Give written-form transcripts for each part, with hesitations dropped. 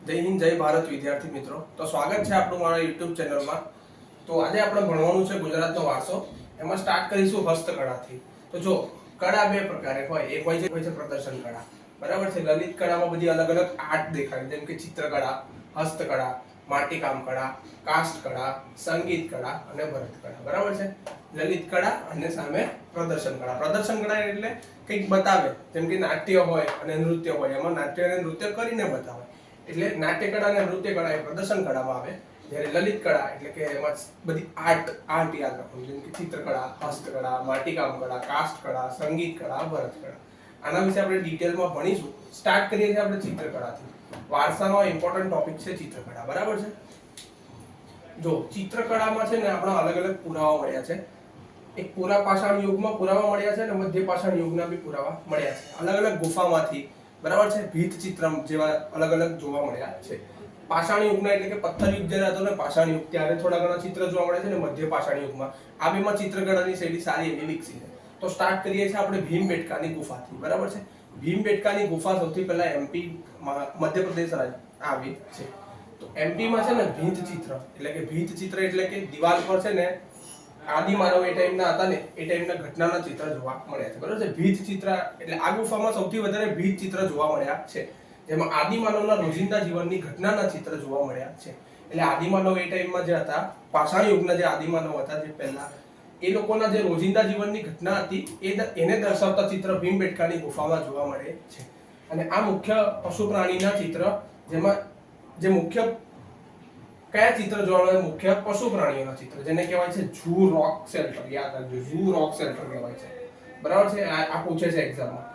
જય હિન્દ જય ભારત વિદ્યાર્થી મિત્રો, તો સ્વાગત છે આપણું મારા YouTube ચેનલમાં। તો આજે આપણે ભણવાનું છે ગુજરાતનો વારસો। એમાં સ્ટાર્ટ કરીશું હસ્તકળાથી। તો જો કળા બે પ્રકારે હોય, એક હોય છે પ્રદર્શન કળા, બરાબર છે। લલિત કળામાં બધી અલગ અલગ આર્ટ દેખાય, જેમ કે ચિત્રકળા, હસ્તકળા, માટીકામ કળા, કાસ્ટ કળા, સંગીત કળા અને ભરત કળા, બરાબર છે। લલિત કળા અને સામે પ્રદર્શન કળા। પ્રદર્શન કળા એટલે કંઈક બતાવે, જેમ કે નાટ્ય હોય અને નૃત્ય હોય, એમાં નાટ્ય અને નૃત્ય કરીને બતાવે, એટલે નાટ્ય કળા અને નૃત્ય કળા એ પ્રદર્શન કળામાં આવે। જ્યારે લલિત કળા એટલે કે એમાં બધી આર્ટ યાદ રાખવાનું, જેમ કે ચિત્રકળા, હસ્તકળા, માટીકામ કળા, કાસ્ટ કળા, સંગીત કળા, ભરત કળા। આના વિશે આપણે ડિટેલમાં ભણીશું। સ્ટાર્ટ કરીએ છીએ આપણે ચિત્રકળાથી। વારસાનો ઇમ્પોર્ટન્ટ ટોપિક છે ચિત્રકળા, બરાબર છે। જો ચિત્રકળામાં છે ને આપણા અલગ અલગ પુરાવા મળ્યા છે। એક પુરા પાષાણ યુગમાં પુરાવા મળ્યા છે અને મધ્ય પાષાણ યુગના બી પુરાવા મળ્યા છે, અલગ અલગ ગુફામાંથી, બરાબર છે। ભીત ચિત્ર જેવા અલગ અલગ જોવા મળ્યા છે। પાષાણ યુગના એટલે કે પથ્થર યુગ જ્યારે હતો ને, પાષાણ યુગ, ત્યારે થોડા ઘણા ચિત્ર જોવા મળે છે ને મધ્ય પાષાણ યુગમાં આ બેમાં ચિત્રકળાની શૈલી સારી એવી વિકસી છે। તો સ્ટાર્ટ કરીએ છીએ આપણે ભીમબેટકાની ગુફાથી, બરાબર છે। ભીમબેટકાની ગુફા સૌથી પહેલા એમપી મધ્યપ્રદેશ રાજ્ય આવી છે। તો એમપી માં છે ને ભીંત ચિત્ર એટલે કે ભીંત ચિત્ર એટલે કે દિવાલ પર છે ને આદિમાનવ એ ટાઈમના હતા ને, એ ટાઈમના ઘટનાના ચિત્ર જોવા મળ્યા છે, બરાબર છે। ભીંત ચિત્ર એટલે આ ગુફામાં સૌથી વધારે ભીંત ચિત્ર જોવા મળ્યા છે, જેમાં આદિમાનવના રોજિંદા જીવનની ઘટનાના ચિત્ર જોવા મળ્યા છે। એટલે આદિમાનવ એ ટાઈમમાં જે હતા, પાષાણ યુગના જે આદિમાનવ હતા જે પહેલા, એ લોકોના જે રોજિંદા જીવનની ઘટના હતી એને દર્શાવતા ચિત્ર ભીમબેટકાની ગુફામાં જોવા મળે છે। અને આ મુખ્ય પશુ પ્રાણીના ચિત્ર, જેમાં જે મુખ્ય કયા ચિત્ર જોવા મળે? મુખ્ય પશુ પ્રાણીઓના ચિત્ર, જેને કહેવાય છે ઝૂ રોક શેલ્ટર, યાદ રાખજો, ઝૂ રોક શેલ્ટર કહેવાય છે, બરાબર છે। આ પૂછે છે એક્ઝામમાં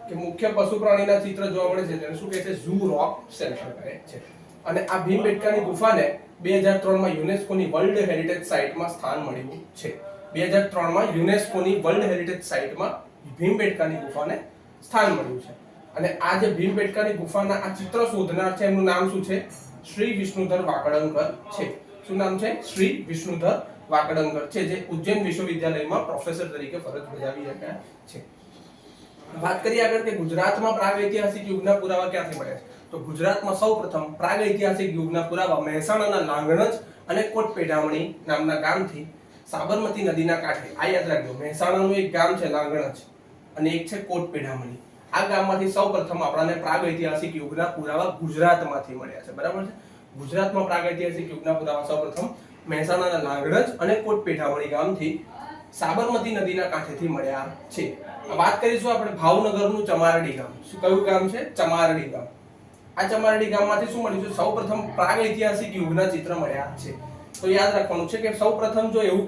કે મુખ્ય પશુ પ્રાણીના ચિત્ર જોવા મળે છે, તેને શું કહે છે? ઝૂ રોક શેલ્ટર કહે છે। અને આ ભીમબેટકાની ગુફાને 2003માં યુનેસ્કોની વર્લ્ડ હેરિટેજ સાઇટમાં સ્થાન મળ્યું છે। 2003માં યુનેસ્કોની વર્લ્ડ હેરિટેજ સાઇટમાં ભીમબેટકાની ગુફાને સ્થાન મળ્યું છે। અને આ જે ભીમબેટકાની ગુફાના આ ચિત્ર શોધનાર છે, એમનું નામ શું છે? શ્રી વિષ્ણુધર વાકડંકર છે। શું નામ છે? શ્રી વિષ્ણુધર વાકડંકર છે, જે ઉજ્જૈન વિશ્વવિદ્યાલયમાં પ્રોફેસર તરીકે ફરજ બજાવી રહ્યા છે। વાત કરીએ આગળ કે ગુજરાતમાં પ્રાગૈતિહાસિક યુગના પુરાવા ક્યાંથી મળ્યા છે? તો ગુજરાતમાં સૌપ્રથમ પ્રાગૈતિહાસિક યુગના પુરાવા મહેસાણાના લાંગણજ અને કોટપેઢામણી નામના ગામથી સાબરમતી નદીના કાંઠે, આ યાદ રાખજો, મહેસાણાનું એક ગામ છે લાંગણજ અને એક છે કોટપેઢામણી, આ ગામમાંથી સૌપ્રથમ આપણને પ્રાગૈતિહાસિક યુગના પુરાવા ગુજરાતમાંથી મળ્યા છે, બરાબર છે। ગુજરાતમાં પ્રાગૈતિહાસિક યુગના પુરાવા સૌપ્રથમ મહેસાણાના લાંગણજ અને કોટપેઢામણી ગામથી સાબરમતી નદીના કાંઠેથી મળ્યા છે। વાત કરીશું આપણે ભાવનગરનું ચમારડી ગામ। શું કયું ગામ છે? ચમારડી ગામ। આ ચમારડી ગામમાંથી શું મળ્યું છે? સૌપ્રથમ પ્રાગૈતિહાસિક યુગના ચિત્ર મળ્યા છે। તો યાદ રાખવાનું છે કે સૌપ્રથમ જો એવું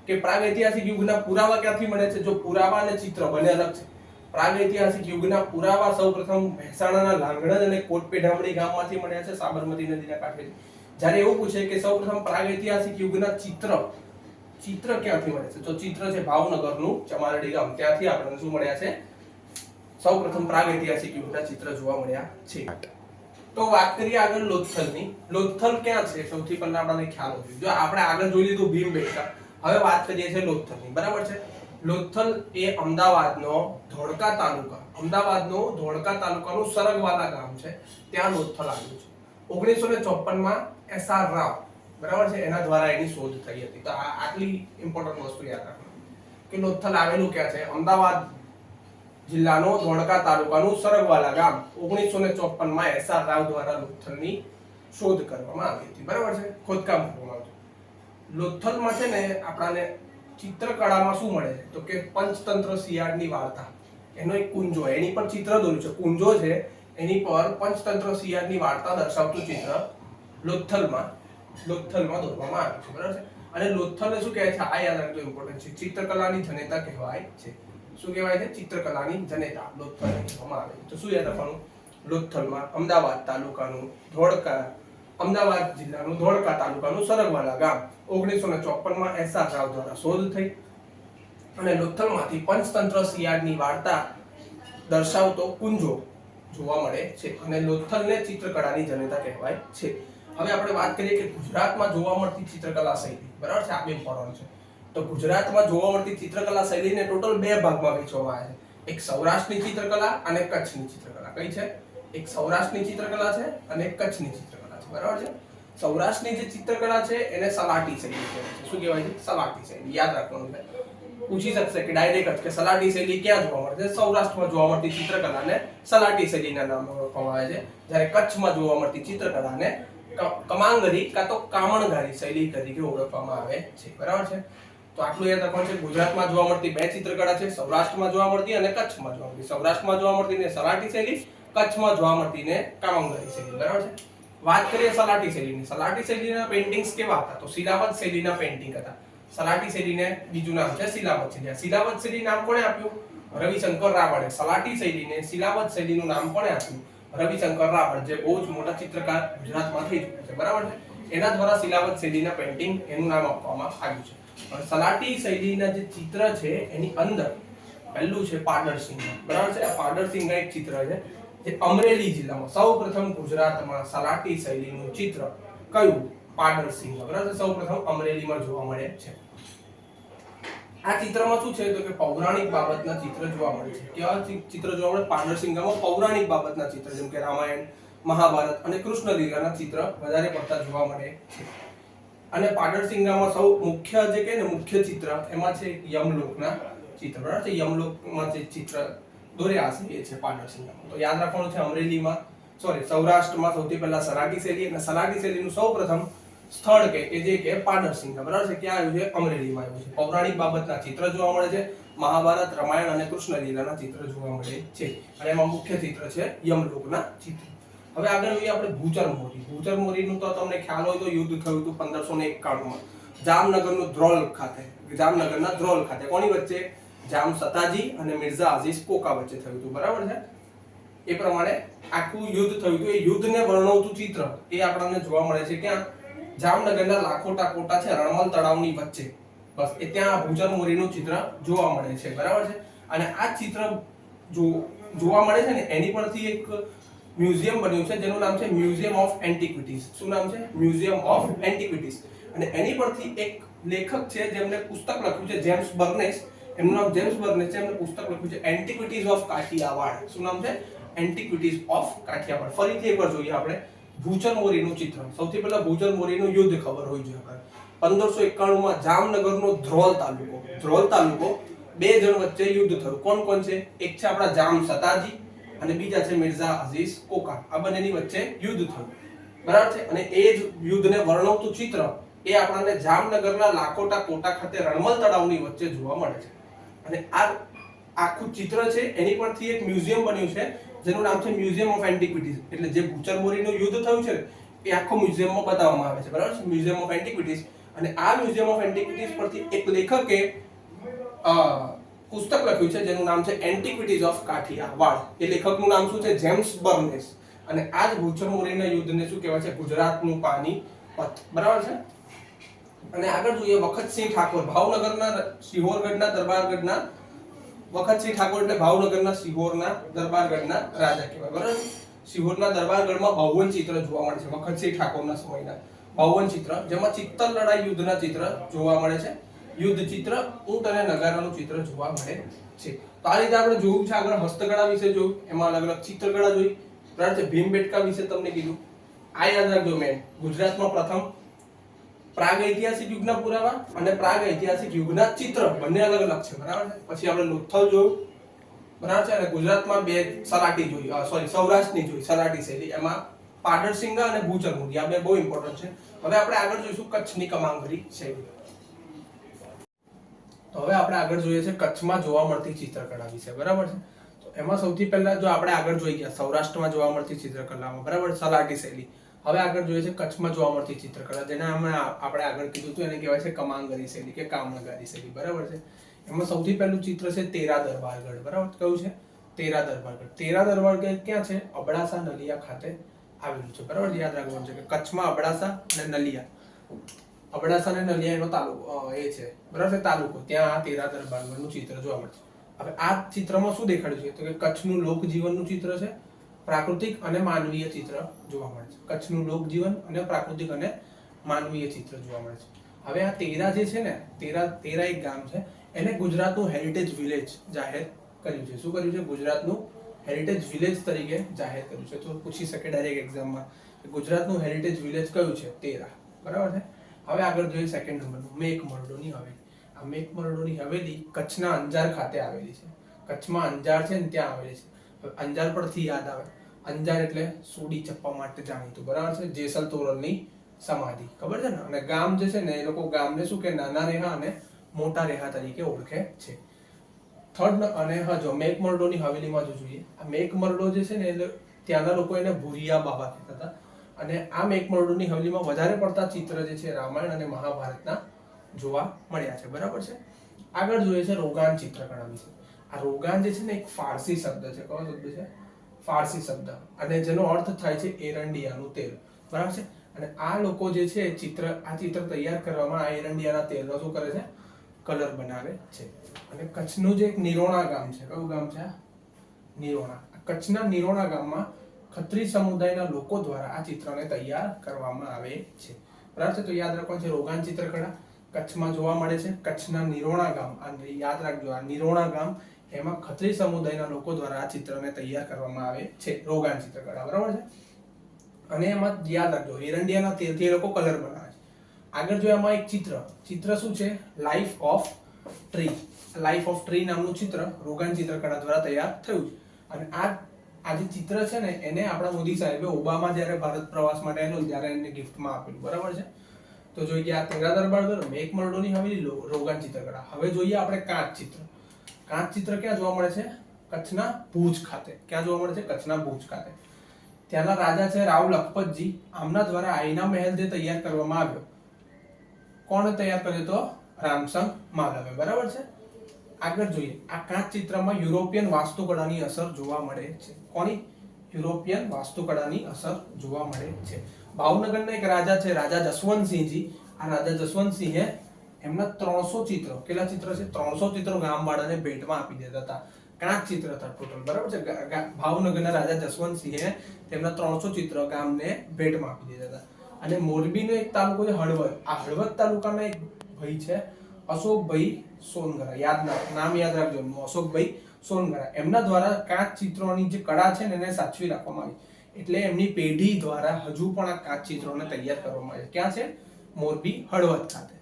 કે પ્રાગૈતિહાસિક યુગના પુરાવા ક્યાંથી મળે છે? જો પુરાવા અને ચિત્ર બંને અલગ છે। પ્રાગૈતિહાસિક યુગના પુરાવા સૌપ્રથમ મહેસાણાના લાંગણજ અને કોટપેઢામણી ગામમાંથી મળ્યા છે, સાબરમતી નદીના કાંઠેથી। જ્યારે એવું પૂછે કે સૌપ્રથમ પ્રાગૈતિહાસિક યુગના ચિત્ર ક્યાંથી મળે છે? તો ચિત્ર છે ભાવનગરનું ચમારડી ગામ, ત્યાંથી આપણને શું મળ્યા છે? સૌપ્રથમ પ્રાગૈતિહાસિક યુગના ચિત્ર જોવા મળ્યા છે। તો વાત કરીએ આગળ લોથલની। લોથલ ક્યાં છે? સૌથી પહેલા આપણને ખ્યાલ હોવો જોઈએ। જો આપણે આગળ જોઈ લીધું ભીમબેટકા, હવે વાત કરીએ છીએ લોથલની, બરાબર છે। લોથલ એ અમદાવાદનો ધોળકા તાલુકાનું સરગવાલા ગામ છે, ત્યાં લોથલ આવ્યું છે। 1954માં એસ.આર. રાવ, બરાબર છે, એના દ્વારા એની શોધ થઈ હતી। તો આટલી ઇમ્પોર્ટન્ટ વસ્તુ યાદ રાખવાની કે લોથલ આવેલું ક્યાં છે? અમદાવાદ જિલ્લાનો ધોળકા તાલુકાનું સરગવાલા ગામ। 1954માં એસ.આર. રાવ દ્વારા લોથલની શોધ કરવામાં આવી હતી, બરાબર છે, ખોદકામ કરવામાં આવ્યું। લોથલમાં છે ને આપણને ચિત્રકળામાં શું મળે છે? તો કે પંચતંત્ર શિયાળની વાર્તા, એનો એક કુંજો, એની પર ચિત્ર દોર્યું છે, કુંજો છે, એની પર પંચતંત્ર શિયાળની વાર્તા દર્શાવતું ચિત્ર લોથલમાં દોરવામાં આવ્યું છે, બરાબર છે। અને લોથલને શું કહે છે? આ યાદ રાખજો, ઇમ્પોર્ટન્ટ છે, ચિત્રકલાની જનેતા કહેવાય છે। શું કહેવાય છે? ચિત્રકલાની જનેતા લોથલને કહેવામાં આવે છે। તો શું યાદ રાખવાનું? લોથલમાં અમદાવાદ જિલ્લાનું ધોળકા તાલુકાનું સરગવાલા ગામ, 1954માં એસ.આર. રાવ દ્વારા શોધ થઈ અને લોથલમાંથી પંચતંત્ર શિયાળની વાર્તા દર્શાવતો કુંજો જોવા મળે છે અને લોથલને ચિત્રકળાની જનેતા કહેવાય છે। હવે આપણે વાત કરીએ કે ગુજરાતમાં જોવા મળતી ચિત્રકલા શૈલી, બરાબર છે, આ બે ઇમ્પોર્ટન્ટ છે। તો ગુજરાતમાં જોવા મળતી ચિત્રકલા શૈલીને ટોટલ બે ભાગમાં વહેંચવામાં આવે છે, એક સૌરાષ્ટ્રની ચિત્રકલા અને કચ્છની ચિત્રકલા। કઈ છે? એક સૌરાષ્ટ્રની ચિત્રકલા છે અને એક કચ્છની ચિત્રકલા છે, બરાબર છે. સૌરાષ્ટ્રની જે ચિત્રકલા છે એને સલાટી શૈલી કહેવાય છે. શું કહેવાય છે? સલાટી શૈલી. યાદ રાખવાનું છે. પૂછી શકશે કે ડાયરેક્ટ કે સલાટી શૈલી ક્યાં જોવા મળે છે? સૌરાષ્ટ્રમાં જોવા મળતી ચિત્રકલાને સલાટી શૈલીના નામે ઓળખવામાં આવે છે, જ્યારે કચ્છમાં જોવા મળતી ચિત્રકલાને કમાંગરી કાં તો કામણગારી શૈલી તરીકે ઓળખવામાં આવે છે, બરાબર છે. તો આટલું યાદ રાખવાનું છે. ગુજરાતમાં જોવા મળતી બે ચિત્રકલા છે, સૌરાષ્ટ્રમાં જોવા મળતી અને કચ્છમાં જોવા મળતી. સૌરાષ્ટ્રમાં જોવા મળતી ને સલાટી શૈલી, કચ્છમાં જોવા મળતી ને કામણગારી શૈલી, બરાબર છે. વાત કરીએ સલાટી શૈલીની. સલાટી શૈલીના પેઇન્ટિંગ્સ કેવા હતા? તો શિલાબદ્ધ શૈલીના પેઇન્ટિંગ હતા. સલાટી શૈલીને બીજું નામ છે શિલાબદ્ધ શૈલી. શિલાબદ્ધ શૈલી નામ કોણે આપ્યું? રવિશંકર રાવળે. સલાટી શૈલીને શિલાબદ્ધ શૈલીનું નામ કોણે આપ્યું? રવિશંકર રાવળ, જે બહુ જ મોટા ચિત્રકાર ગુજરાતમાં થઈ ચૂક્યા છે, બરાબર છે. એના દ્વારા શિલાબદ્ધ શૈલીના પેઇન્ટિંગ એનું નામ આપવામાં આવ્યું છે. સલાટી શૈલીના જે ચિત્ર છે એની અંદર પહેલું છે પાડરસિંહ, બરાબર છે. આ પાડરસિંહ એક ચિત્ર છે જે અમરેલી જિલ્લામાં સૌપ્રથમ ગુજરાતમાં સલાટી શૈલીનું ચિત્ર કયું? પાડરસિંહ, બરાબર. સૌપ્રથમ અમરેલીમાં જોવા મળે છે. આ ચિત્રમાં શું છે તો કે પૌરાણિક બાબતના ચિત્ર જોવા મળે છે. કેવા ચિત્ર જોવા મળે? પાડરસિંહમાં પૌરાણિક બાબતના ચિત્ર, જેમ કે રામાયણ, મહાભારત અને કૃષ્ણ લીલાના ચિત્ર વધારે પડતા જોવા મળે છે. અને પાડરસિંગામાં સૌ મુખ્ય જે કે ને મુખ્ય ચિત્ર એમાં છે યમલોકના ચિત્ર, બરાબર છે. યમલોકમાં જે ચિત્ર દોર્યા હશે એ છે પાડરસિંગામાં. તો યાદ રાખવાનું છે અમરેલીમાં સૌરાષ્ટ્રમાં સૌથી પહેલા સલાટી શૈલી, અને સલાટી શૈલીનું સૌપ્રથમ સ્થળ કે જે કે પાડરસિંગા, બરાબર છે. ક્યાં આવ્યું છે? અમરેલીમાં આવ્યું છે. પૌરાણિક બાબતના ચિત્ર જોવા મળે છે. મહાભારત, રામાયણ અને કૃષ્ણ લીલાના ચિત્ર જોવા મળે છે. અને એમાં મુખ્ય ચિત્ર છે યમલોકના ચિત્ર. હવે આગળ જોઈએ આપણે ભૂચર મોરી. ભૂચર મોરીનું તો તમને ખ્યાલ હોય તો યુદ્ધ થયું હતું 1591માં જામનગરનું ધ્રોલ ખાતે. જામનગરના ધ્રોલ ખાતે કોની વચ્ચે? જામ સતાજી અને મિર્ઝા અઝીઝ કોકા વચ્ચે થયું હતું, બરાબર છે. એ પ્રમાણે આખું યુદ્ધ થયું હતું. એ યુદ્ધને વર્ણવતું ચિત્ર એ આપણને જોવા મળે છે ક્યાં? જામનગરના લાખોટા કોટા છે રણમલ તળાવની વચ્ચે, બસ એ ત્યાં ભૂચર મોરીનું ચિત્ર જોવા મળે છે, બરાબર છે. અને આ ચિત્ર જોવા મળે છે ને એની પરથી એક મ્યુઝિયમ બન્યું છે જેનું નામ છે મ્યુઝિયમ ઓફ એન્ટિક્વિટીઝ. શું નામ છે? Museum of antiquities. અને એની પરથી એક લેખક છે જેમને પુસ્તક લખ્યું છે, જેમ્સ બર્નેસ. એમનું નામ જેમ્સ બર્નેસ છે. એમને પુસ્તક લખ્યું છે એન્ટિક્વિટીઝ ઓફ કાઠિયાવાડ. શું નામ છે? એન્ટિક્વિટીઝ ઓફ કાઠિયાવાડ. ફરીથી એકવાર જોઈએ આપણે ભૂચર મોરીનું ચિત્ર. સૌથી પહેલા ભૂચર મોરીનું યુદ્ધ ખબર હોવી જોઈએ આપણે. 1591માં જામનગરનો ધ્રોલ તાલુકો બે જણ વચ્ચે યુદ્ધ થયું. કોણ કોણ છે? એક છે આપણા જામ સતાજી અને બીજા છે મિર્ઝા અઝીઝ કોકા. આ બંનેની વચ્ચે યુદ્ધ થયું, બરાબર છે. અને એ જ યુદ્ધને વર્ણવતું ચિત્ર એ આપણને જામનગરના લાખોટા કોટા ખાતે રણમલ તળાવની વચ્ચે જોવા મળે છે. અને આ આખું ચિત્ર છે એની પરથી એક મ્યુઝિયમ બન્યું છે જેનું નામ છે મ્યુઝિયમ ઓફ એન્ટિક્વિટીઝ. એટલે જે ભૂચર મોરીનું યુદ્ધ થયું છે એ આખો મ્યુઝિયમમાં બતાવવામાં આવે છે, બરાબર છે. Museum of antiquities. અને આ મ્યુઝિયમ ઓફ એન્ટિક્વિટીઝ પરથી એક લેખકે પુસ્તક લખ્યું છે જેનું નામ છે એન્ટિક્વિટીઝ ઓફ કાઠિયાવાડ. એ લેખકનું નામ શું છે? James Barnes. અને આ જ ભૂચર મોરીના યુદ્ધને શું કહેવાય છે? ગુજરાતનું પાનીપત, બરાબર છે. અને આગળ જોઈએ વખતસિંહ ઠાકોર. ભાવનગરના સિહોરગઢના દરબારગઢના વખતસિંહ ઠાકોર એટલે ભાવનગરના સિહોરના દરબારગઢના રાજા કહેવાય, બરાબર. સિહોરના દરબારગઢમાં બાવન ચિત્ર જોવા મળે છે વખતસિંહ ઠાકોરના સમયના. બાવન ચિત્ર, જેમાં ચિત્તર લડાઈ યુદ્ધના ચિત્ર જોવા મળે છે. યુદ્ધ ચિત્ર, ઊંટ અને નગારાનું ચિત્ર જોવા મળે છે. તો આ રીતે આપણે જોયું છે. આગળ હસ્તકળા વિશે જોયું, એમાં અલગ અલગ ચિત્રકળા જોઈ, બરાબર છે. ભીમબેટકા વિશે તમને કીધું. આ યાદ રાખજો મેં. ગુજરાતમાં પ્રથમ પ્રાગ ઐતિહાસિક યુગના પુરાવા અને પ્રાગ ઐતિહાસિક યુગના ચિત્ર બંને અલગ અલગ છે, બરાબર છે. પછી આપણે લોથલ જોયું, બરાબર છે. અને ગુજરાતમાં બે સલાટી જોઈ, સૌરાષ્ટ્રની જોઈ સલાટી શૈલી. એમાં પાડરસિંગા અને ભૂચર મોરી આ બે બહુ ઇમ્પોર્ટન્ટ છે. હવે આપણે આગળ જોઈશું કચ્છની કમાંગરી શૈલી. તો હવે આપણે આગળ જોઈએ છે કચ્છમાં જોવા મળતી ચિત્રકળા વિશે, બરાબર છે. તો એમાં સૌથી પહેલા જો આપણે આગળ જોઈ ગયા સૌરાષ્ટ્રમાં જોવા મળતી ચિત્રકલામાં, બરાબર, સલાટી શૈલી. હવે આગળ જોઈએ છે કચ્છમાં જોવા મળતી ચિત્રકલા, જેને આપણે આગળ કીધું હતું એને કહેવાય છે કમાંગરી શૈલી કે કામણગારી શૈલી, બરાબર છે. એમાં સૌથી પહેલું ચિત્ર છે તેરા દરબારગઢ, બરાબર. કયું છે? તેરા દરબારગઢ. તેરા દરબારગઢ ક્યાં છે? અબડાસા નલિયા ખાતે આવેલું છે, બરાબર. યાદ રાખવાનું છે કે કચ્છમાં અબડાસા અને નલિયા, અબડાસા અને નલિયા એનો તાલુકો એ છે, બરાબર, તાલુકો. ત્યાં આ તેરા દરબારગઢનું ચિત્ર જોવા મળે છે. હવે આ ચિત્રમાં શું દેખાડ્યું છે? તો કે કચ્છનું લોકજીવનનું ચિત્ર છે, પ્રાકૃતિક અને માનવીય ચિત્ર જોવા મળે છે. કચ્છનું લોકજીવન અને પ્રાકૃતિક અને માનવીય ચિત્ર જોવા મળે છે. હવે આ તેરા જે છે ને, તેરા એક ગામ છે, એને ગુજરાતનું હેરિટેજ વિલેજ જાહેર કર્યું છે. શું કર્યું છે? ગુજરાતનું હેરિટેજ વિલેજ તરીકે જાહેર કર્યું છે. તો પૂછી શકે ડાયરેક્ટ એક્ઝામમાં કે ગુજરાતનું હેરિટેજ વિલેજ કયું છે? તેરા. બરાબર છે. હવે આગળ જોઈએ સેકન્ડ નંબરનું, મેઘમરડોની હવેલી. આ મેઘમરડોની હવેલી કચ્છના અંજાર ખાતે આવેલી છે. કચ્છમાં અંજાર છે ને ત્યાં આવેલી છે. હવે અંજાર પરથી યાદ આવે, અંજાર એટલે સોડી ચપ્પા માટે જાણીતું. બરાબર છે. જેસલ તોરલની સમાધિ, ખબર છે ને. અને ગામ જે છે ને એ લોકો ગામને શું કે નાના રેહા અને મોટા રેહા તરીકે ઓળખે છે. થર્ડ અને હા જો મેઘમરડોની હવેલીમાં જો જોઈએ, આ મેઘમરડો જે છે ને એટલે ત્યાંના લોકો એને ભુરિયા બાબા કહેતા હતા. અને આ મેઘમરડોની હવેલીમાં વધારે પડતા ચિત્ર જે છે રામાયણ અને મહાભારતના જોવા મળ્યા છે. બરાબર છે. આગળ જોઈએ છે રોગાન ચિત્રકળા વિશે. આ રોગાન જે છે ને એક ફારસી શબ્દ છે. કયો શબ્દ છે? ફારસી શબ્દ. અને જેનો અર્થ થાય છે એરંડિયાનું તેલ. બરાબર છે. અને આ લોકો જે છે આ ચિત્ર તૈયાર કરવામાં આ એરંડિયાના તેલનો શું કરે છે? કલર બનાવે છે. અને કચ્છનું જે એક નિરોણા ગામ છે, કયું ગામ છે? નિરોણા. કચ્છના નિરોણા ગામમાં ખત્રી સમુદાયના લોકો દ્વારા આ ચિત્રને તૈયાર કરવામાં આવે છે. બરાબર છે. તો યાદ રાખવાનું છે રોગાન ચિત્રકળા કચ્છમાં જોવા મળે છે. કચ્છના નિરોણા ગામ, યાદ રાખજો આ નિરોણા ગામ, એમાં ખત્રી સમુદાયના લોકો દ્વારા આ ચિત્રને તૈયાર કરવામાં આવે છે. રોગાન ચિત્રકળા. બરાબર છે. અને એમાં યાદ રાખજો એરંડિયાના તેલથી એ લોકો કલર બનાવે છે. આગળ જો એમાં એક ચિત્ર શું છે? Life of tree. Life of tree નામનું ચિત્ર રોગાન ચિત્રકળા દ્વારા તૈયાર થયું છે. અને આ જે ચિત્ર છે ને એને આપણા મોદી સાહેબે ઓબામા જ્યારે ભારત પ્રવાસ માટે આવ્યો ત્યારે એને ગિફ્ટમાં આપેલું. બરાબર છે. તો જોઈએ આ તેરા દરબાર, મેઘમરડોની હવેલી, રોગાન ચિત્રકળા. હવે જોઈએ આપણે કાંચ ચિત્ર. કાંચ ચિત્ર ક્યાં જોવા મળે છે? કચ્છના ભુજ ખાતે. ક્યાં જોવા મળે છે? કચ્છના ભુજ ખાતે. ત્યાંના રાજા છે રાવ લખપતજી, આમના દ્વારા આઈના મહેલ જે તૈયાર કરવામાં આવ્યો, કોણે તૈયાર કર્યો? તો રામસંગ માલવે. બરાબર છે. આગળ જોઈએ આ કાંચ ચિત્રમાં યુરોપિયન વાસ્તુકળાની અસર જોવા મળે છે. કોની? યુરોપિયન વાસ્તુકળાની અસર જોવા મળે છે. ભાવનગરના એક રાજા છે રાજા જસવંતસિંહજી. આ રાજા જસવંતસિંહે એમના 300 ચિત્રો, કેટલા ચિત્ર છે? 300 ચિત્રો ગામવાળાને ભેટમાં આપી દેતા હતા. કાંચ ચિત્ર હતા ટોટલ. બરાબર છે. ભાવનગરના રાજા જસવંતસિંહે તેમના 300 ચિત્ર ગામને ભેટમાં આપી દીધા હતા. અને મોરબીનો એક તાલુકો છે હળવદ. આ હળવદ તાલુકાના એક ભાઈ છે અશોકભાઈ સોનગરા. નામ યાદ રાખજો એમનું, અશોકભાઈ સોનગરા. એમના દ્વારા કાંચ ચિત્રોની જે કળા છે ને એને સાચવી રાખવામાં આવી. એટલે એમની પેઢી દ્વારા હજુ પણ આ કાંચ ચિત્રોને તૈયાર કરવામાં આવે. ક્યાં છે? મોરબી હળવદ ખાતે.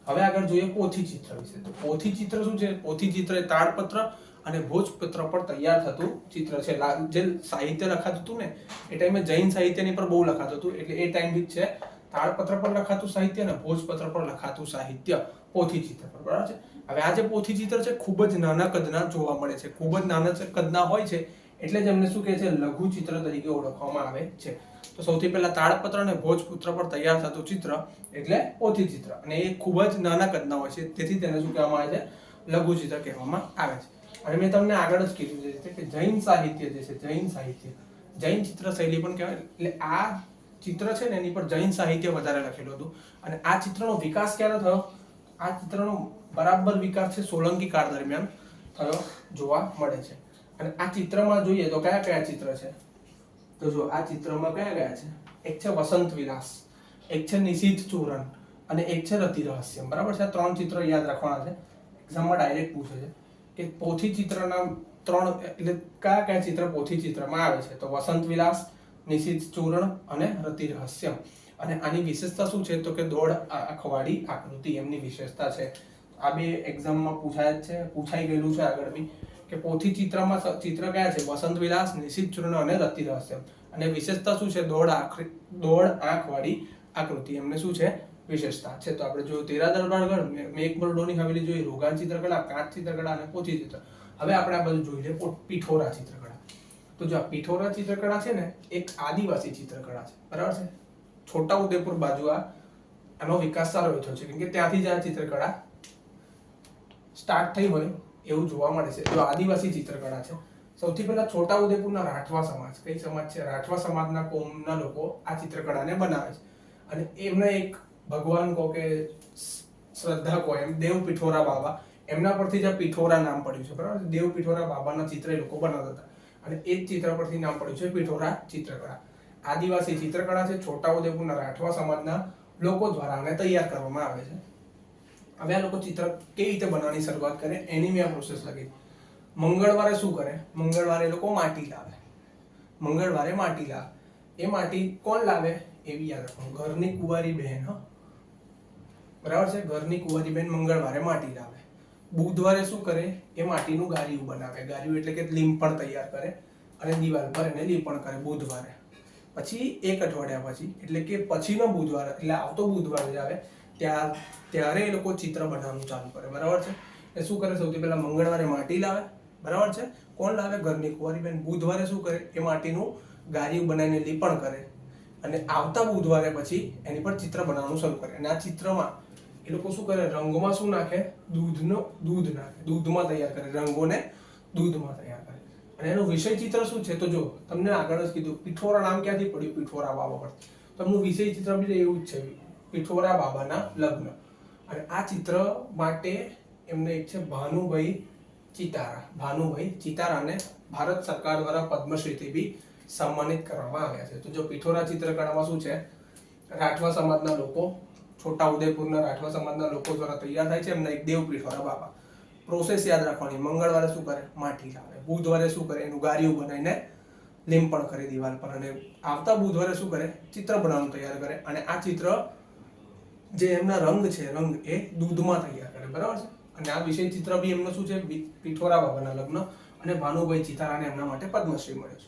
હવે આગળ જોઈએ પોથી ચિત્ર વિશે. તો પોથી ચિત્ર શું છે? પોથી ચિત્ર એ તાડપત્ર અને ભોજપત્ર પર તૈયાર થતું ચિત્ર છે. જે સાહિત્ય લખાતું હતું ને એ ટાઈમે જૈન સાહિત્યની પર બહુ લખાતું હતું, એટલે એ ટાઈમ બી છે તાડપત્ર પર લખાતું સાહિત્ય અને ભોજપત્ર પર લખાતું સાહિત્ય પોથી ચિત્ર પર. બરાબર છે. હવે આ જે પોથી ચિત્ર છે ખૂબ જ નાના કદના જોવા મળે છે. ખૂબ જ નાના કદના હોય છે એટલે જ એમને શું કહે છે? લઘુ ચિત્ર તરીકે ઓળખવામાં આવે છે. તો સૌથી પહેલા તાડપત્ર અને ભોજપત્ર પર તૈયાર થતું ચિત્ર એટલે પોથી ચિત્ર, અને એ ખૂબ જ નાના કદના હોય છે, તેથી તેને શું કહેવામાં આવે છે? લઘુ ચિત્ર કહેવામાં આવે છે. અને મેં તમને આગળ જ કીધું છે કે જૈન સાહિત્ય જે છે, જૈન ચિત્ર શૈલી પણ કહેવાય. એટલે આ ચિત્ર છે ને એની પર જૈન સાહિત્ય વધારે લખેલું હતું. અને આ ચિત્રનો વિકાસ ક્યારે થયો? આ ચિત્રનો બરાબર વિકાસ છે સોલંકી કાળ દરમિયાન થયો જોવા મળે છે. અને આ ચિત્રમાં જોઈએ તો કયા કયા ચિત્ર છે? તો જો આ ચિત્રમાં કયા કયા છે? એક છે વસંત વિલાસ, એક છે નિશીથ ચૂરણ અને એક છે રતિ રહસ્યમ. બરાબર છે. આ 3 ચિત્ર યાદ રાખવાના છે. એક્ઝામમાં ડાયરેક્ટ પૂછે છે કે પોથી ચિત્રના 3 એટલે કયા કયા ચિત્ર પોથી ચિત્રમાં આવે છે? તો વસંત વિલાસ, નિશીથ ચૂરણ અને રતિ રહસ્યમ. અને આની વિશેષતા શું છે? તો કે દોડ આંખવાળી આકૃતિ એમની વિશેષતા છે. આ બે એક્ઝામમાં પૂછાઈ ગયેલું છે આગળ બી કે પોથી ચિત્રમાં ચિત્ર કયા છે? વસંત વિલાસ, નિશીથ ચૂરણ અને રતિ રહસ્યમ. અને વિશેષતા શું છે? દોડ આંખવાળી આકૃતિ એમને શું છે? વિશેષતા છે. તો આપણે જોયું તેરા દરબારગઢ, મેઘમરડોની હવેલી જોઈ, રોગાન ચિત્રકળા, કાંચ ચિત્રકળા અને પોથી ચિત્ર. હવે આપણે આ બધું જોઈ લઈએ પિઠોરા ચિત્રકળા. તો જો પિઠોરા ચિત્રકળા છે ને એક આદિવાસી ચિત્રકળા છે. બરાબર છે. છોટાઉદેપુર બાજુ આનો વિકાસ સારો થયો છે, કેમ કે ત્યાંથી જ આ ચિત્રકળા સ્ટાર્ટ થઈ હોય એવું જોવા મળે છે. જો આદિવાસી ચિત્રકળા છે, સૌથી પહેલા છોટાઉદેપુરના રાઠવા સમાજ. કઈ સમાજ છે? રાઠવા સમાજના કોમના લોકો આ ચિત્રકળાને બનાવે છે. અને એમને એક ભગવાન કહો કે શ્રદ્ધા કહો એમ દેવ પિઠોરા બાબા, એમના પરથી જ પિઠોરા નામ પડ્યું છે. બરાબર. દેવ પિઠોરા બાબાના ચિત્ર એ લોકો બનાવતા હતા અને એ જ ચિત્ર પરથી નામ પડ્યું છે પિઠોરા ચિત્રકળા. આદિવાસી ચિત્રકળા છે. છોટાઉદેપુરના રાઠવા સમાજના લોકો દ્વારા આને તૈયાર કરવામાં આવે છે. હવે આ લોકો ચિત્ર કેવી રીતે બનાવવાની શરૂઆત કરે એની મેં આ પ્રોસેસ લખી. મંગળવારે શું કરે? મંગળવારે એ લોકો માટી લાવે. મંગળવારે માટી લાવે. એ માટી કોણ લાવે? એવી યાદ રાખો, ઘરની કુંવારી બહેન. હા, બરાબર છે. ઘરની કુંવારી બહેન મંગળવારે માટી લાવે. બુધવારે શું કરે? એ માટીનું ગારિયું બનાવે. ગારિયું એટલે કે લીંપણ તૈયાર કરે અને દિવાલ પર એને લીંપણ કરે બુધવારે. પછી એક અઠવાડિયા પછી એટલે કે પછીનો બુધવાર એટલે આવતો બુધવાર જ આવે ત્યારે એ લોકો ચિત્ર બનાવવાનું ચાલુ કરે. બરાબર છે. એ શું કરે? સૌથી પહેલા મંગળવારે માટી લાવે. બરાબર છે. કોણ લાવે? ઘરની કુંવારી બહેન. બુધવારે શું કરે? એ માટીનું ગારિયું બનાવીને લીંપણ કરે અને આવતા બુધવારે પછી એની પર ચિત્ર બનાવવાનું શરૂ કરે. અને આ ચિત્રમાં એ લોકો શું કરે? રંગોમાં શું નાખે? દૂધ નાખે. દૂધમાં તૈયાર કરે. રંગોને દૂધમાં તૈયાર કરે. અને એનું વિષય ચિત્ર શું છે? તો જો તમને આગળ જ કીધું, પીઠોરા નામ ક્યાંથી પડ્યું? પીઠોરા બાબા પર. તમને વિષય ચિત્ર બી એવું જ છે, પીઠોરા બાબાના લગ્ન. અને આ ચિત્ર માટે એમને એક છે ભાનુભાઈ ચિતારા. ભાનુભાઈ ચિતારાને ભારત સરકાર દ્વારા પદ્મશ્રીથી બી સન્માનિત કરવામાં આવ્યા છે. તો જો પીઠોરા ચિત્રકળામાં શું છે? રાઠવા સમાજના લોકો, છોટા ઉદેપુરના રાઠવા સમાજના લોકો દ્વારા તૈયાર થાય છે. એમના એક દેવ પીઠોરા બાબા. પ્રોસેસ યાદ રાખવાની. મંગળવારે શું કરે? માટી લાવે. બુધવારે શું કરે? એનું ગારિયું બનાવીને લીંપણ કરે દિવાલ પર. અને આવતા બુધવારે શું કરે? ચિત્ર બનાવવાનું તૈયાર કરે. અને આ ચિત્ર જે એમના રંગ છે, રંગ એ દૂધમાં તૈયાર કરે. બરાબર છે. અને આ વિષય ચિત્ર બી એમનો શું છે? પીઠોરા બાબાના લગ્ન. અને ભાનુભાઈ ચિતારાને એમના માટે પદ્મશ્રી મળ્યો છે.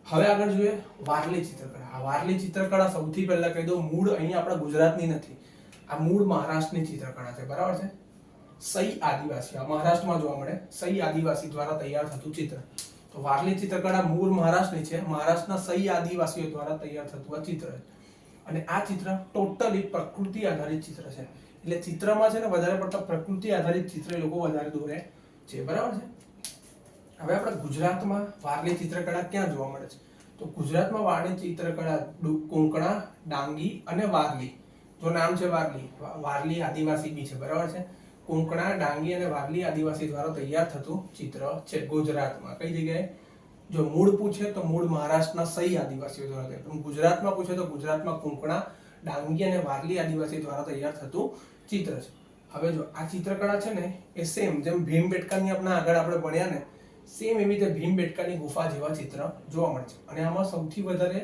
હવે આગળ જોઈએ વારલી ચિત્રકળા. આ વારલી ચિત્રકળા સૌથી પહેલા કહી દઉં, મૂળ અહીંયા આપણા ગુજરાતની નથી. આ મૂળ મહારાષ્ટ્રની ચિત્રકળા છે. બરાબર છે. સઈ આદિવાસી, આ મહારાષ્ટ્રમાં જોવા મળે. સઈ આદિવાસી દ્વારા તૈયાર થતું ચિત્ર. તો વારલી ચિત્રકળા મૂળ મહારાષ્ટ્રની છે. મહારાષ્ટ્રના સઈ આદિવાસીઓ દ્વારા તૈયાર થતું આ ચિત્ર છે. અને આ ચિત્ર ટોટલી પ્રકૃતિ આધારિત ચિત્ર છે. એટલે ચિત્રમાં છે ને વધારે પડતા પ્રકૃતિ આધારિત ચિત્ર એ લોકો વધારે દોરે છે. બરાબર છે. હવે આપણે ગુજરાતમાં વારલી ચિત્રકળા ક્યાં જોવા મળે છે? તો ગુજરાતમાં વારલી ચિત્રકળા કોંકણા, ડાંગી અને વારલી. જો નામ છે વારલી, વારલી આદિવાસી બી છે. બરાબર છે. કોંકણા, ડાંગી અને વારલી આદિવાસી દ્વારા તૈયાર થતું ચિત્ર છે ગુજરાતમાં. કઈ જગ્યાએ? જો મૂળ પૂછે તો મૂળ મહારાષ્ટ્રના સઈ આદિવાસીઓ દ્વારા તૈયાર. પણ ગુજરાતમાં પૂછે તો ગુજરાતમાં કોંકણા, ડાંગી અને વારલી આદિવાસી દ્વારા તૈયાર થતું ચિત્ર છે. હવે જો આ ચિત્રકળા છે ને એ સેમ જેમ ભીમબેટકાની આગળ આપણે ભણ્યા ને, સેમ એવી રીતે ભીમબેટકાની ગુફા જેવા ચિત્ર જોવા મળે છે. અને આમાં સૌથી વધારે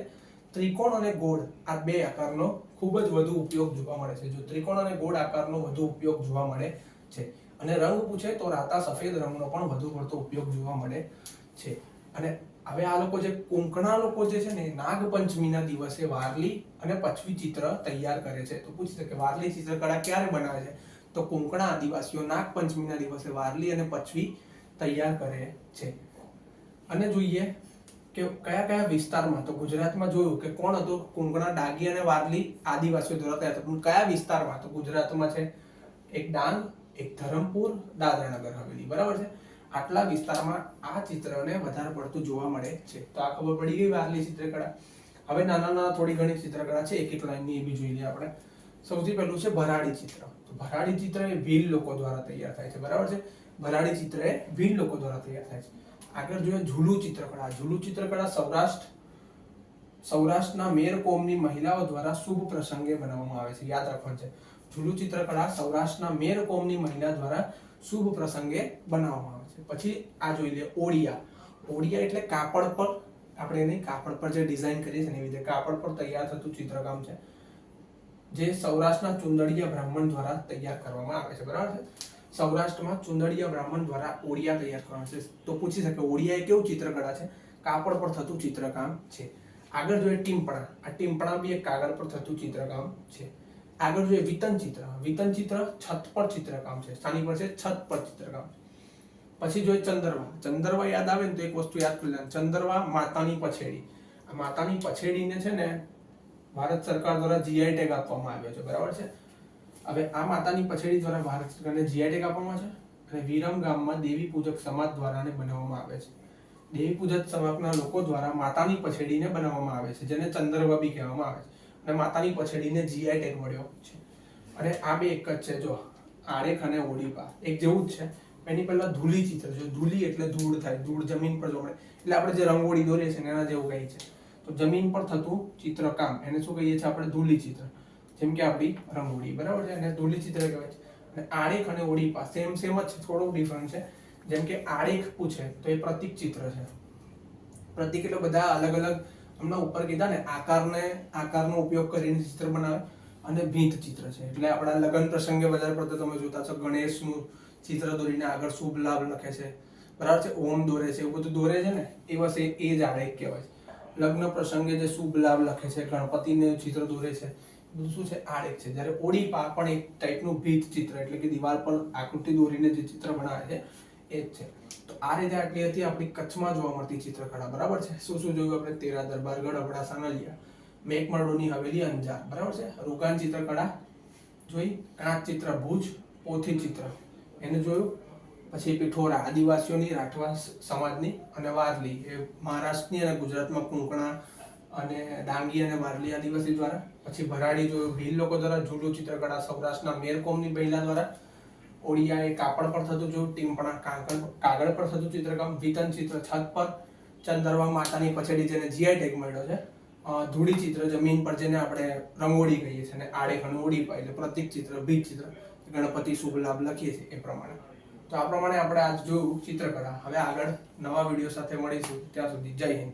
ત્રિકોણ અને ગોળ આ બે આકારનો ખૂબ જ વધુ ઉપયોગ જોવા મળે છે. જો ત્રિકોણ અને ગોળ આકારનો વધુ ઉપયોગ જોવા મળે છે. અને રંગ પૂછે તો રાતા સફેદ રંગનો પણ વધુ પડતો ઉપયોગ જોવા મળે છે. અને હવે આ લોકો જે કોંકણા લોકો જે છે ને, નાગપંચમીના દિવસે વારલી અને પછવી ચિત્ર તૈયાર કરે છે. તો પૂછી શકે વારલી ચિત્રકળા ક્યારે બનાવે છે? તો કોંકણા આદિવાસીઓ નાગપંચમીના દિવસે વારલી અને પછવી તૈયાર કરે છે. અને જોઈએ કે કયા કયા વિસ્તારમાં. તો ગુજરાતમાં જોયું કે કોણ હતું? કોંકણા, ડાંગી અને વારલી આદિવાસીઓ દ્વારા તૈયાર થતું. કયા વિસ્તારમાં? તો ગુજરાતમાં છે એક ડાંગ, એક ધરમપુર, દાદરા નગર હવેલી. બરાબર છે. આટલા વિસ્તારમાં આ ચિત્રને વધારે પડતું જોવા મળે છે. તો આ ખબર પડી ગઈ વારલી ચિત્રકળા. હવે નાના થોડી ઘણી ચિત્રકળા છે, એક એક લાઈનની એ બી જોઈ લઈએ આપણે. સૌથી પહેલું છે ભરાડી ચિત્ર. તો ભરાડી ચિત્ર એ ભીલ લોકો દ્વારા તૈયાર થાય છે. બરાબર છે. ભરાડી ચિત્ર એ ભીલ લોકો દ્વારા તૈયાર થાય છે. આગળ જોઈએ ઝૂલુ ચિત્રકળા. ઝૂલુ ચિત્રકળા સૌરાષ્ટ્રના મેર કોમની મહિલાઓ દ્વારા શુભ પ્રસંગે બનાવવામાં આવે છે. યાદ રાખવાનું છે. ઝૂલુ ચિત્રકળા સૌરાષ્ટ્રના મેર કોમની મહિલા દ્વારા શુભ પ્રસંગે બનાવવામાં આવે છે. પછી આ જોઈ લે ઓડિયા. ઓડિયા એટલે કાપડ પર આપણે એની કાપડ પર જે ડિઝાઇન કરીએ છીએ એવી રીતે કાપડ પર તૈયાર થતું ચિત્રકામ છે, જે સૌરાષ્ટ્રના ચુંદડીયા બ્રાહ્મણ દ્વારા તૈયાર કરવામાં આવે છે. બરાબર છે. સૌરાષ્ટ્રમાં ચુંદડીયા બ્રાહ્મણ દ્વારા ઓડિયા તૈયાર કરવામાં છે. તો પૂછી શકે ઓડિયા એ કેવું ચિત્રકળા છે? કાપડ પર થતું ચિત્રકામ છે. આગળ જોઈએ ટીમ્પણા. આ ટીમ્પણા બી એક કાગળ પર થતું ચિત્રકામ છે. આગળ જોઈએ વિતન ચિત્ર. વિતન ચિત્ર છત પર ચિત્રકામ છે. સ્થાનિક પર છે છત પર ચિત્રકામ. પછી જોઈએ ચંદરવા. ચંદરવા યાદ આવે ને તો એક વસ્તુ યાદ કરી લેવાનું. ચંદરવા માતાની પછેડી. આ માતાની પછેડીને છે ને ભારત સરકાર દ્વારા જીઆઈ ટેગ આપવામાં આવ્યો છે. બરાબર છે. હવે આ માતાની પછેડી દ્વારા ભારત સરકારને જીઆઈ ટેગ આપવામાં છે. અને વિરમ ગામમાં દેવી પૂજક સમાજ દ્વારા બનાવવામાં આવે છે. દેવી પૂજક સમાજના લોકો દ્વારા માતાની પછેડીને બનાવવામાં આવે છે, જેને ચંદરવા બી કહેવામાં આવે છે. અને માતાની પછેડીને જીઆઈ ટેગ મળ્યો છે. અને આ બે એક જ છે. જો આરેખ અને ઓડીપા એક જેવું જ છે. એની પહેલા ધૂલી ચિત્ર. જો ધૂલી એટલે ધૂળ થાય, ધૂળ જમીન પર જોવા મળે. એટલે આપણે જે રંગોળી દોરીએ છીએ એના જેવું કઈ છે. તો જમીન પર થતું ચિત્રકામ એને શું કહીએ છીએ આપણે? ધૂલી ચિત્ર. જેમ કે આપણી રંગોળી. બરાબર છે. અને ધૂલી ચિત્ર કહેવાય છે. અને આરેખ અને ઓડીપા સેમ જ છે, થોડું ડિફરન્ટ છે. જેમ કે આલેખ પૂછે તો એ પ્રતીક ચિત્ર છે. પ્રતીક એટલે બધા અલગ અલગ હમણાં ઉપર કીધા ને આકારનો ઉપયોગ કરીને ચિત્ર બનાવે, અને ભીંત ચિત્ર છે એટલે આપણા લગ્ન પ્રસંગે વધારે પડતો તમે જોતા છો ગણેશનું ચિત્ર દોરીને આગળ શુભ લાભ લખે છે, બરાબર છે, ઓમ દોરે છે, એવું બધું દોરે છે ને એ બસ એ જ આલેખ કહેવાય. લગ્ન પ્રસંગે જે શુભ લાભ લખે છે, ગણપતિને ચિત્ર દોરે છે, બધું શું છે આલેખ છે. જ્યારે ઓડીપા પણ એક ટાઈપનું ભીંત ચિત્ર એટલે કે દિવાલ પર આકૃતિ દોરીને જે ચિત્ર બનાવે છે એ જ છે. તો આ રીતે આટલી હતી આપણી કચ્છમાં જોવા મળતી ચિત્રકળા, બરાબર છે. શું શું જોયું આપણે? તેરા દરબારગઢ, અબડાસા, નલિયા, મેઘમરડોની હવેલી, અંજાર, બરાબર છે. રોગાન ચિત્રકળા જોઈ, કાંચ ચિત્ર ભુજ, પોથી ચિત્ર એને જોયું. પછી પિઠોરા આદિવાસીઓની, રાઠવા સમાજની, અને વારલી એ મહારાષ્ટ્રની અને ગુજરાતમાં કુંકણા અને ડાંગી અને વારલી આદિવાસી દ્વારા. પછી ભરાડી જોયું, ભીલ લોકો દ્વારા. જુડો ચિત્રકળા સૌરાષ્ટ્રના મેરકોમની મહિલા દ્વારા. ઓડિયા એ કાપડ પર થતું જોયું. ટીમ્પણા કાગળ પર થતું ચિત્રકામ. વિતન ચિત્ર છત પર. ચંદરવા માતાની પછડી જેને જીઆઈ ટેગ મળ્યો છે. ધૂળી ચિત્ર જમીન પર જેને આપણે રંગોળી કહીએ છીએ, અને આડેખ અને ઓડીપા એટલે પ્રતીક ચિત્ર, ભીંત ચિત્ર, ગણપતિ શુભ લાભ લખીએ છીએ એ પ્રમાણે. તો આ પ્રમાણે આપણે આજ જોયું ચિત્રકળા. હવે આગળ નવા વિડીયો સાથે મળીશું. ત્યાં સુધી જય હિન્દ.